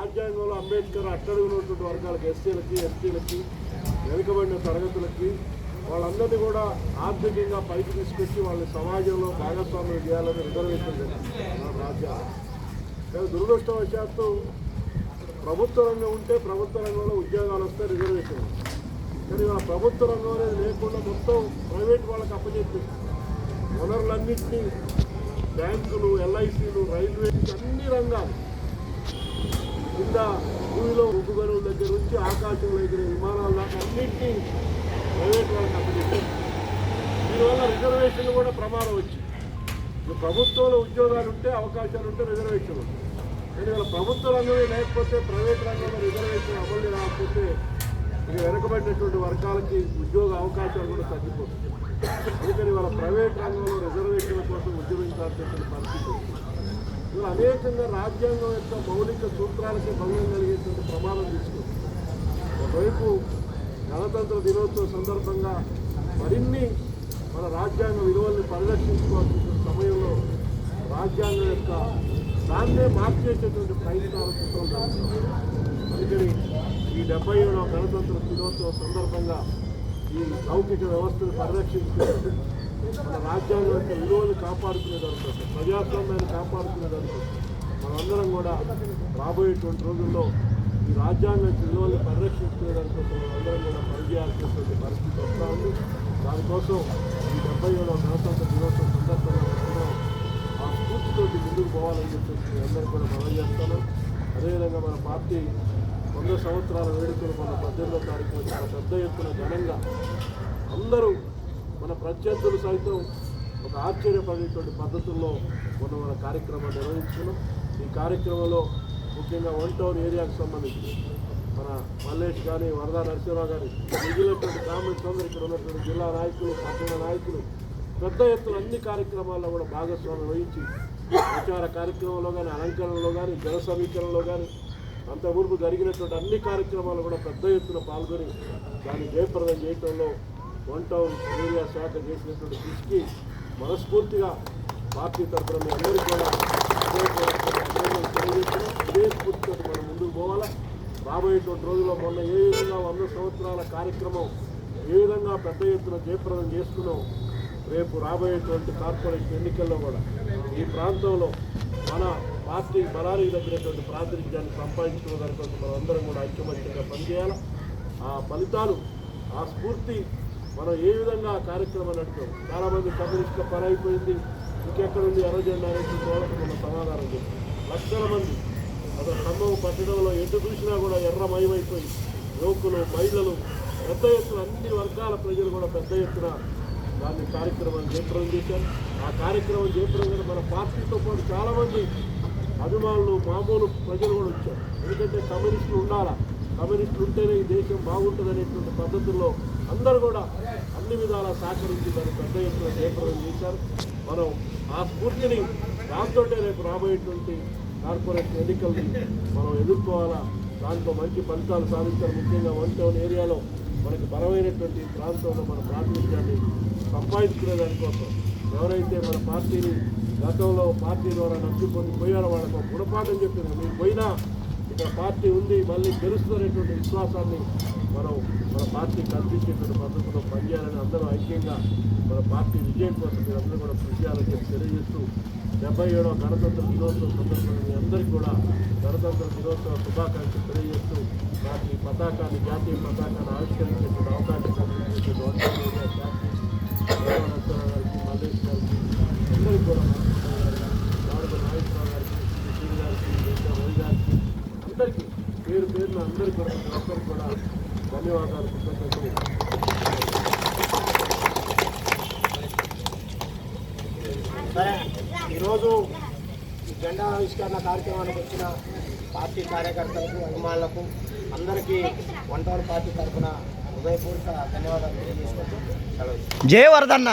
రాజ్యాంగంలో అంబేద్కర్ అట్టడుగున్నటువంటి వర్గాలకు ఎస్సీలకి ఎస్టీలకి వెనుకబడిన తరగతులకి వాళ్ళందరినీ కూడా ఆర్థికంగా పైకి తీసుకొచ్చి వాళ్ళని సమాజంలో భాగస్వామ్యం చేయాలని రిజర్వేషన్ రాజ్యాంగం. కానీ దురదృష్టవశాత్తు ప్రభుత్వ రంగం ఉంటే ప్రభుత్వ రంగంలో ఉద్యోగాలు వస్తే రిజర్వేషన్. కానీ వాళ్ళ ప్రభుత్వ రంగం అనేది లేకుండా మొత్తం ప్రైవేట్ వాళ్ళకి అప్పచెప్పింది. వనరులన్నింటినీ బ్యాంకులు, ఎల్ఐసీలు, రైల్వే, అన్ని రంగాలు కింద భూమిలో ఉప్పు గనుల దగ్గర నుంచి ఆకాశంలో ఎగిరే విమానాల దాకా అన్నింటినీ ప్రైవేట్ వాళ్ళకి అప్పచెప్పింది. దీనివల్ల రిజర్వేషన్లు కూడా ప్రమాదం వచ్చింది. ప్రభుత్వంలో ఉద్యోగాలు ఉంటే అవకాశాలు ఉంటే రిజర్వేషన్ ఉంటుంది. కానీ వాళ్ళ ప్రభుత్వ రంగమే లేకపోతే ప్రైవేట్ రంగంలో రిజర్వేషన్ అమలు రాకపోతే ఇక వెనుకబడినటువంటి వర్గాలకి ఉద్యోగ అవకాశాలు కూడా తగ్గిపోతుంది. అందుకని వాళ్ళ ప్రైవేట్ రంగంలో రిజర్వేషన్ల కోసం ఉద్యమించాల్సినటువంటి పరిస్థితి. ఇవాళ అనేకంగా రాజ్యాంగం యొక్క మౌలిక సూత్రాలకే భంగం కలిగేటువంటి ప్రమాదం తీసుకుంది. ఒకవైపు గణతంత్ర దినోత్సవం సందర్భంగా మరిన్ని మన రాజ్యాంగ విలువల్ని పరిరక్షించుకోవాల్సిన సమయంలో రాజ్యాంగం యొక్క దాన్నే మార్చేసేటువంటి ప్రయత్నాలు చిత్రం జరుగుతుంది. అందుకని ఈ 77వ గణతంత్ర దినోత్సవం సందర్భంగా ఈ లౌకిక వ్యవస్థను పరిరక్షించుకుంటూ మన రాజ్యాంగం యొక్క విలువలు కాపాడుకునే దానికోసం, ప్రజాస్వామ్యాన్ని కాపాడుకునే దానికోసం మనందరం కూడా రాబోయేటువంటి రోజుల్లో ఈ రాజ్యాంగ విలువల్ని పరిరక్షించుకునే దానికోసం మనందరం కూడా పనిచేయాల్సినటువంటి పరిస్థితి వస్తూ ఉంది. దానికోసం ఈ 77వ గణతంత్ర దినోత్సవం సందర్భంగా ఆ స్ఫూర్తితోటి ముందుకు పోవాలని చెప్పేసి మీ అందరూ కూడా మనం చేస్తాను. అదేవిధంగా మన పార్టీ 100 సంవత్సరాల వేడుకలు మన 18వ తారీఖున చాలా పెద్ద ఎత్తున ఘనంగా అందరూ మన ప్రత్యర్థులు సైతం ఒక ఆశ్చర్యపడేటువంటి పద్ధతుల్లో మన కార్యక్రమాన్ని నిర్వహించుకున్నాం. ఈ కార్యక్రమంలో ముఖ్యంగా 1 టౌన్ ఏరియాకు సంబంధించి మన మల్లేష్ కానీ, వరదా నరసింహరావు గారి మిగిలినటువంటి కామెంట్స్ అందరూ ఇక్కడ ఉన్నటువంటి జిల్లా నాయకులు, పట్టణ నాయకులు పెద్ద ఎత్తున అన్ని కార్యక్రమాల్లో కూడా భాగస్వామ్యం వహించి ప్రచార కార్యక్రమంలో కానీ, అలంకరణలో కానీ, జన సమీకరణలో కానీ అంత మునుపు జరిగినటువంటి అన్ని కార్యక్రమాలు కూడా పెద్ద ఎత్తున పాల్గొని దాన్ని జయప్రదం చేయడంలో 1 టౌన్ ఏరియా శాఖ చేసినటువంటి కృషికి మనస్ఫూర్తిగా పార్టీ తరఫున మీ అందరికీ కూడా తెలియజేస్తున్నాం. ఇదే స్ఫూర్తితో మనం ముందుకు పోవాలా. రాబోయేటువంటి రోజుల్లో మొన్న ఏ విధంగా 100 సంవత్సరాల కార్యక్రమం ఏ విధంగా పెద్ద ఎత్తున జయప్రదం చేసుకున్నాం, రేపు రాబోయేటువంటి కార్పొరేషన్ ఎన్నికల్లో కూడా ఈ ప్రాంతంలో మన పార్టీ బలానికి తగ్గినటువంటి ప్రాతినిధ్యాన్ని సంపాదించుకున్న దానికోసం మనం అందరం కూడా ఐక్యమత్యంగా పనిచేయాలి. ఆ ఫలితాలు, ఆ స్ఫూర్తి మనం ఏ విధంగా ఆ కార్యక్రమం నడిపాం. చాలామంది కమ్యూనిస్టుల పని అయిపోయింది, ఇంకెక్కడుంది ఎర్రజెండా అనేటువంటి వాళ్ళకి మనం సమాధానం చెప్తాం. లక్షల మంది అసలు ఖమ్మం పట్టణంలో ఎటు చూసినా కూడా ఎర్రమయమైపోయి యువకులు, మహిళలు పెద్ద ఎత్తున అన్ని వర్గాల ప్రజలు కూడా పెద్ద ఎత్తున దాన్ని కార్యక్రమాన్ని జయప్రదం చేశారు. ఆ కార్యక్రమం జయప్రదంగా మన పార్టీతో పాటు చాలామంది అభిమానులు, మామూలు ప్రజలు కూడా వచ్చారు. ఎందుకంటే కమ్యూనిస్టులు ఉండాలా, కమ్యూనిస్టులు ఉంటేనే ఈ దేశం బాగుంటుంది అనేటువంటి పద్ధతుల్లో అందరూ కూడా అన్ని విధాలా సహకరించి దాన్ని పెద్ద ఎత్తున జయప్రదం చేశారు. మనం ఆ స్ఫూర్తిని దాంతో రేపు రాబోయేటువంటి కార్పొరేషన్ ఎన్నికల్ని మనం ఎదుర్కోవాలా. దాంట్లో మంచి ఫలితాలు సాధించాలి. ముఖ్యంగా 1 టౌన్ ఏరియాలో మనకి బలమైనటువంటి ప్రాంతంలో మన ప్రాతినిధ్యాన్ని సంపాదించుకునే దానికోసం ఎవరైతే మన పార్టీని గతంలో పార్టీ ద్వారా నచ్చుకొని పోయారో వాళ్ళకు గుణపాఠం చెప్పింది. మీరు పోయినా ఇక్కడ పార్టీ ఉంది, మళ్ళీ గెలుస్తున్నటువంటి విశ్వాసాన్ని మనం మన పార్టీ కల్పించేటువంటి పద్ధతిలో పనిచేయాలని అందరూ ఐక్యంగా మన పార్టీ విజయం కోసం మీరు అందరూ కూడా కృషి చేయాలని చెప్పి తెలియజేస్తూ 77వ గణతంత్ర దినోత్సవం సందర్భంగా మీ అందరికీ కూడా గణతంత్ర దినోత్సవ శుభాకాంక్షలు తెలియజేస్తూ నాకు ఈ పతాకాన్ని, జాతీయ పతాకాన్ని ఆవిష్కరించేటువంటి అవకాశం కల్పించేటువంటి గారికి, మల్లేష్ గారికి, అందరికీ కూడా నారాయణ నాగేశ్వరరావు గారికి, శ్రీ గారికి, రవి గారికి, అందరికీ పేరు పేరున అందరికీ కూడా అందరికీ కూడా ధన్యవాదాలు, కృతజ్ఞతలు. ఈరోజు ఈ జెండా ఆవిష్కరణ కార్యక్రమానికి వచ్చిన పార్టీ కార్యకర్తలకు, అభిమానులకు అందరికీ 1 టౌన్ పార్టీ తరఫున హృదయపూర్వక ధన్యవాదాలు తెలియజేసుకుంటూ సెలవు. జై వరదన్న.